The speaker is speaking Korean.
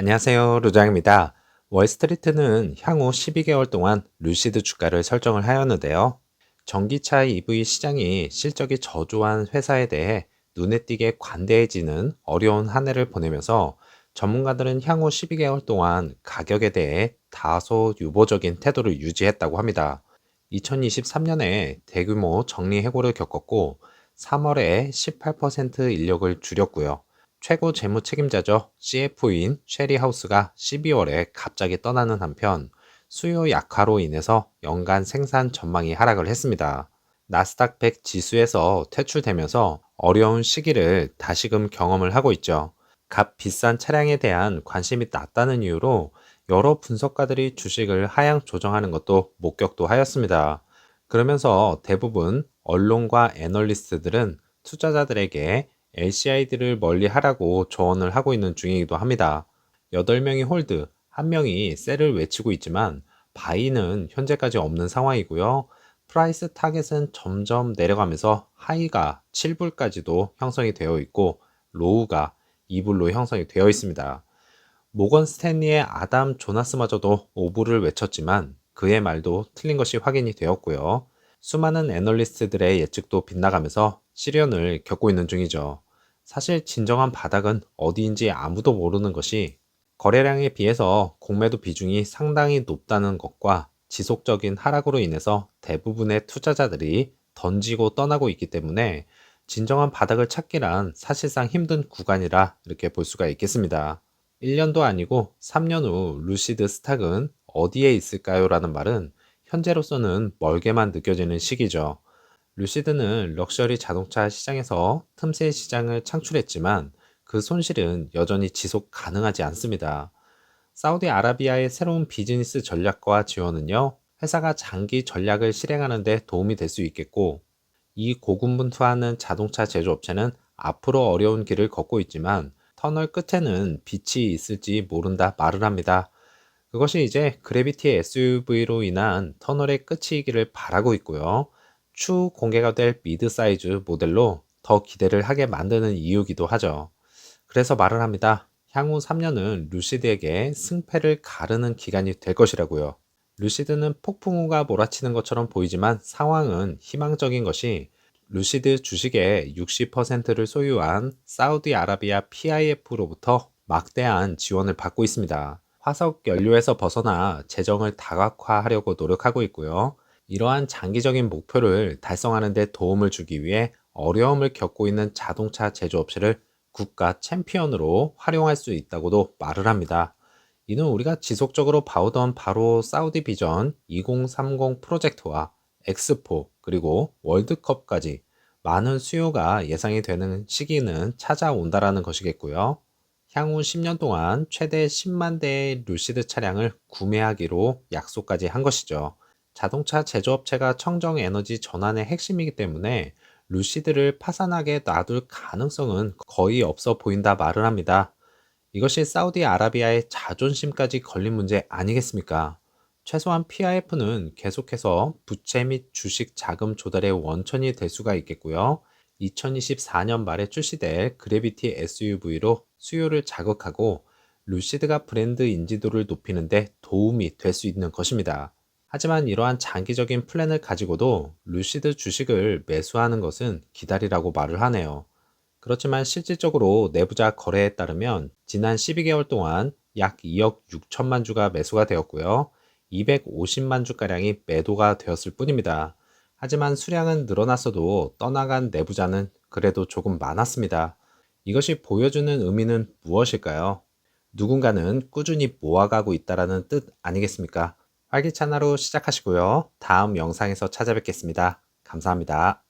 안녕하세요. 루장입니다. 월스트리트는 향후 12개월 동안 루시드 주가를 설정을 하였는데요. 전기차 EV 시장이 실적이 저조한 회사에 대해 눈에 띄게 관대해지는 어려운 한 해를 보내면서 전문가들은 향후 12개월 동안 가격에 대해 다소 유보적인 태도를 유지했다고 합니다. 2023년에 대규모 정리 해고를 겪었고 3월에 18% 인력을 줄였고요. 최고 재무 책임자죠. CFO인 쉐리 하우스가 12월에 갑자기 떠나는 한편 수요 약화로 인해서 연간 생산 전망이 하락을 했습니다. 나스닥 100 지수에서 퇴출되면서 어려운 시기를 다시금 경험을 하고 있죠. 값 비싼 차량에 대한 관심이 낮다는 이유로 여러 분석가들이 주식을 하향 조정하는 것도 목격도 하였습니다. 그러면서 대부분 언론과 애널리스트들은 투자자들에게 LCI들을 멀리 하라고 조언을 하고 있는 중이기도 합니다. 8명이 홀드, 1명이 셀을 외치고 있지만 바이는 현재까지 없는 상황이고요. 프라이스 타겟은 점점 내려가면서 하이가 7불까지도 형성이 되어 있고 로우가 2불로 형성이 되어 있습니다. 모건 스탠리의 아담 조나스마저도 5불을 외쳤지만 그의 말도 틀린 것이 확인이 되었고요. 수많은 애널리스트들의 예측도 빗나가면서 시련을 겪고 있는 중이죠. 사실 진정한 바닥은 어디인지 아무도 모르는 것이 거래량에 비해서 공매도 비중이 상당히 높다는 것과 지속적인 하락으로 인해서 대부분의 투자자들이 던지고 떠나고 있기 때문에 진정한 바닥을 찾기란 사실상 힘든 구간이라 이렇게 볼 수가 있겠습니다. 1년도 아니고 3년 후 루시드 스탁은 어디에 있을까요? 라는 말은 현재로서는 멀게만 느껴지는 시기죠. 루시드는 럭셔리 자동차 시장에서 틈새 시장을 창출했지만 그 손실은 여전히 지속 가능하지 않습니다. 사우디아라비아의 새로운 비즈니스 전략과 지원은요, 회사가 장기 전략을 실행하는 데 도움이 될 수 있겠고, 이 고군분투하는 자동차 제조업체는 앞으로 어려운 길을 걷고 있지만 터널 끝에는 빛이 있을지 모른다 말을 합니다. 그것이 이제 그래비티 SUV로 인한 터널의 끝이기를 바라고 있고요. 추후 공개가 될 미드 사이즈 모델로 더 기대를 하게 만드는 이유기도 하죠. 그래서 말을 합니다. 향후 3년은 루시드에게 승패를 가르는 기간이 될 것이라고요. 루시드는 폭풍우가 몰아치는 것처럼 보이지만 상황은 희망적인 것이 루시드 주식의 60%를 소유한 사우디아라비아 PIF로부터 막대한 지원을 받고 있습니다. 화석 연료에서 벗어나 재정을 다각화하려고 노력하고 있고요. 이러한 장기적인 목표를 달성하는 데 도움을 주기 위해 어려움을 겪고 있는 자동차 제조업체를 국가 챔피언으로 활용할 수 있다고도 말을 합니다. 이는 우리가 지속적으로 봐오던 바로 사우디 비전 2030 프로젝트와 엑스포 그리고 월드컵까지 많은 수요가 예상이 되는 시기는 찾아온다라는 것이겠고요. 향후 10년 동안 최대 10만 대의 루시드 차량을 구매하기로 약속까지 한 것이죠. 자동차 제조업체가 청정 에너지 전환의 핵심이기 때문에 루시드를 파산하게 놔둘 가능성은 거의 없어 보인다 말을 합니다. 이것이 사우디아라비아의 자존심까지 걸린 문제 아니겠습니까? 최소한 PIF는 계속해서 부채 및 주식 자금 조달의 원천이 될 수가 있겠고요. 2024년 말에 출시될 그래비티 SUV로 수요를 자극하고 루시드가 브랜드 인지도를 높이는 데 도움이 될 수 있는 것입니다. 하지만 이러한 장기적인 플랜을 가지고도 루시드 주식을 매수하는 것은 기다리라고 말을 하네요. 그렇지만 실질적으로 내부자 거래에 따르면 지난 12개월 동안 약 2억 6천만 주가 매수가 되었고요. 250만 주가량이 매도가 되었을 뿐입니다. 하지만 수량은 늘어났어도 떠나간 내부자는 그래도 조금 많았습니다. 이것이 보여주는 의미는 무엇일까요? 누군가는 꾸준히 모아가고 있다는 뜻 아니겠습니까? 활기찬 하루 시작하시고요. 다음 영상에서 찾아뵙겠습니다. 감사합니다.